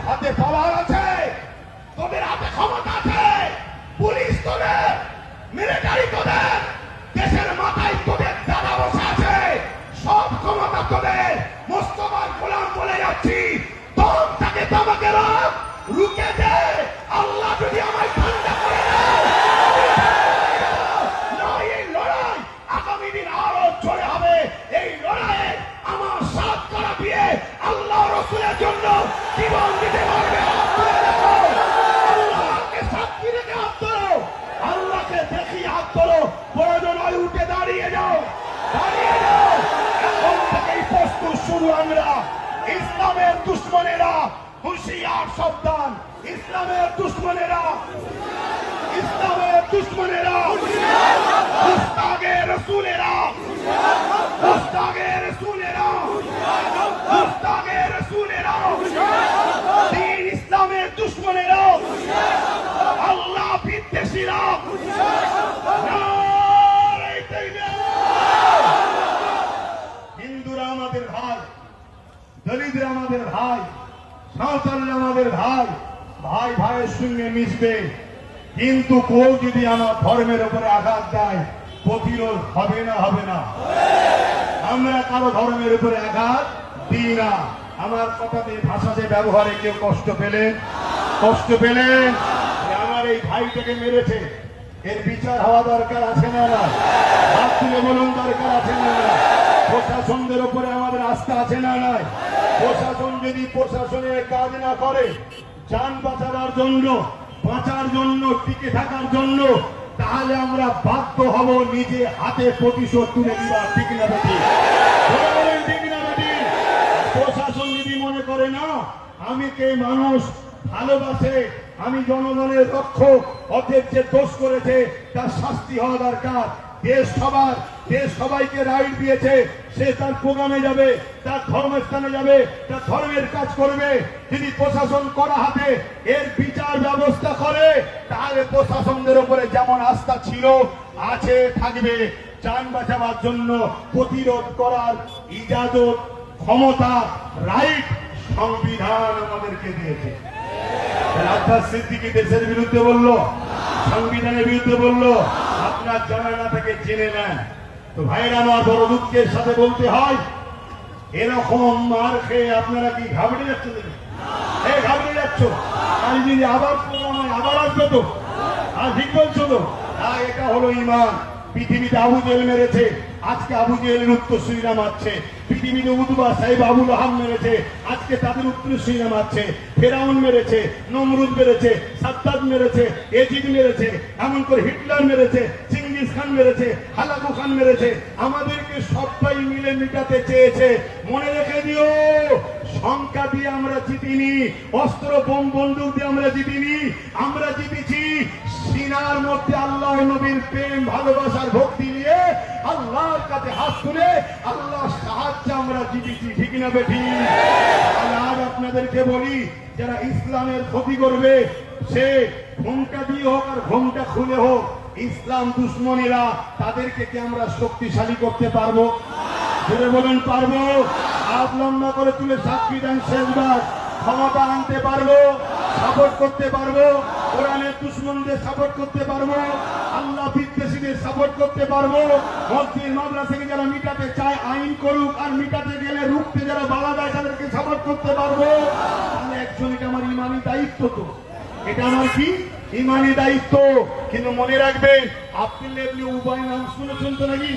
হাতে পাওয়ার আছে, তোদের হাতে ক্ষমতা আছে, পুলিশ তোদের, মিলিটারি তোদের, দেশের মাথায় তোদের দাদা বসে আছে, সব ক্ষমতা তোদের। মোস্তফার গোলাম বলে যাচ্ছি, দম থাকে তোমাকে রাখ, রুকে দে। আল্লাহ যদি আমায় ঠান্ডা করে দেয়, এই লড়াই আগামী দিন আরো জোরে হবে। এই লড়াইয়ে আমার সাথ করা দিয়ে আল্লাহ রসুলের জন্য জীবন দিতে পারবে। আল্লাহকে সাক্ষী রেখে হাত ধরো, আল্লাহকে দেখি হাত ধরো, প্রয়োজন হয় উঠে দাঁড়িয়ে যাও, দাঁড়িয়ে যাও। এখন থেকেই প্রস্তুত শুরু আমরা। ইসলামের দুশ্মনেরা হুঁশিয়ার, সাবধান। ইসলামের দুশ্মনেরা, ইসলামের দুশ্মনেরা, মুস্তাগে রসুলেরা, মুস্তাগে রসুলেরা, মুস্তাগে রসুলেরা, দ্বীন ইসলামের দুশ্মনেরা, আল্লাহ বিদ্বেষীরা, নারে তাকবীর। হিন্দুরা আমাদের ভাই, দলিতরা আমাদের ভাই, সাঁওতালরা আমাদের ভাই, ভাই ভাইয়ের সঙ্গে মিশবে। কিন্তু কেউ যদি আমার ধর্মের উপরে আঘাত দেয়, প্রতিরোধ হবে না, হবে না। আমরা কারো ধর্মের উপরে আঘাত দিই না। আমার কথাতে ভাষাতে ব্যবহারে কেউ কষ্ট পেলেন, কষ্ট পেলেন? আমার এই ভাইটাকে মেরেছে, এর বিচার হওয়া দরকার আছে না? না, হাত তুলে বলুন দরকার আছে না? না, প্রশাসনদের উপরে আমাদের আস্থা আছে না? নাই। প্রশাসন যদি প্রশাসনের কাজ না করে, যান বাঁচাবার জন্য, বাঁচার জন্য, টিকে থাকার জন্য, তাহলে আমরা বাধ্য হব নিজে হাতে প্রতিশোধ তুলে দিবার। ঠিক না বেটি? ঠিক না বেটি? প্রশাসন যদি মনে করে না আমি কে মানুষ ভালোবাসে, আমি জনগণের রক্ষক, অতএব যে দোষ করেছে তার শাস্তি হওয়া দরকার। দেশ সবার, দেশ সবাইকে রাইট দিয়েছে, সে তার প্রোগ্রামে যাবে, তার ধর্মস্থানে যাবে, তার ধর্মের কাজ করবে। যদি প্রশাসন করা হাতে এর বিচার ব্যবস্থা করে, তাহলে প্রশাসনদের উপরে যেমন আস্থা ছিল, আছে, থাকবে। যান বাঁচাবার জন্য প্রতিরোধ করার ইজাজত, ক্ষমতা, রাইট সংবিধান আমাদেরকে দিয়েছে। আব্বাস সিদ্দিকী দেশের বিরুদ্ধে বললো, সংবিধানের বিরুদ্ধে বললো। আপনার জানা না থেকে জেনে নেন তো ভাইরা আমার, বড় দুঃখের সাথে বলতে হয়, এরকম মার খেয়ে আপনারা কি ঘাবড়ে যাচ্ছেন? ঘাবড়ে যাচ্ছ? কাল যদি আবার প্রোগ্রাম হয়, আবার আসবে তো? আর ঠিক বলছো তো? এটা হলো ইমান। পৃথিবীতে আবু জেহেল মেরেছে, আজকে আবু জেহেলের উত্তরসূরিরা মারছে। পৃথিবীতে উতবা সাহেব আবুল আহাব মেরেছে, আজকে তাদের উত্তরসূরিরা মারছে। ফেরাউন মেরেছে, নমরুদ মেরেছে, সাদ্দাদ মেরেছে, এজিদ মেরেছে, এমন করে হিটলার মেরেছে, চিঙ্গিস খান মেরেছে, হালাকু খান মেরেছে। আমাদেরকে সবাই মিলে মিটাতে চেয়েছে। মনে রেখে দিও, সংখ্যা দিয়ে আমরা জিতিনি, অস্ত্র বোম বন্দুক দিয়ে আমরা জিতিনি। আমরা জিতেছি সিনার মধ্যে আল্লাহ নবীর প্রেম, ভালোবাসার ভক্তি নিয়ে আল্লাহর কাছে হাত তুলে আল্লাহর সাহায্যে আমরা জিতেছি। ঠিক না বেঠি? আজ আপনাদেরকে বলি, যারা ইসলামের ক্ষতি করবে, সে ঘোমটা দিয়ে হোক আর ঘোমটা খুলে হোক, ইসলাম দুশ্মনেরা, তাদেরকে কি আমরা শক্তিশালী করতে পারবো? জোরে বলুন, পারবো? হাত লম্বা করে তুলে সাক্ষী দেন শেষবার। ক্ষমতা আনতে পারবো, সাপোর্ট করতে পারবো, কোরআনের দুশ্মনদের সাপোর্ট করতে পারবো, আল্লাহ বিদ্বেষীদের সাপোর্ট করতে পারবো। মসজিদ মাদ্রাসাকে যারা মিটাতে চায় আইন করুক, আর মিটাতে গেলে রুখতে যারা বাধা দেয় তাদেরকে সাপোর্ট করতে পারবো। তাহলে একজন, এটা আমার ইমানি দায়িত্ব। তো এটা আমার কি ইমানি দায়িত্ব। কিন্তু মনে রাখবেন, আপনি উভয় নাম শুনেছেন তো নাকি?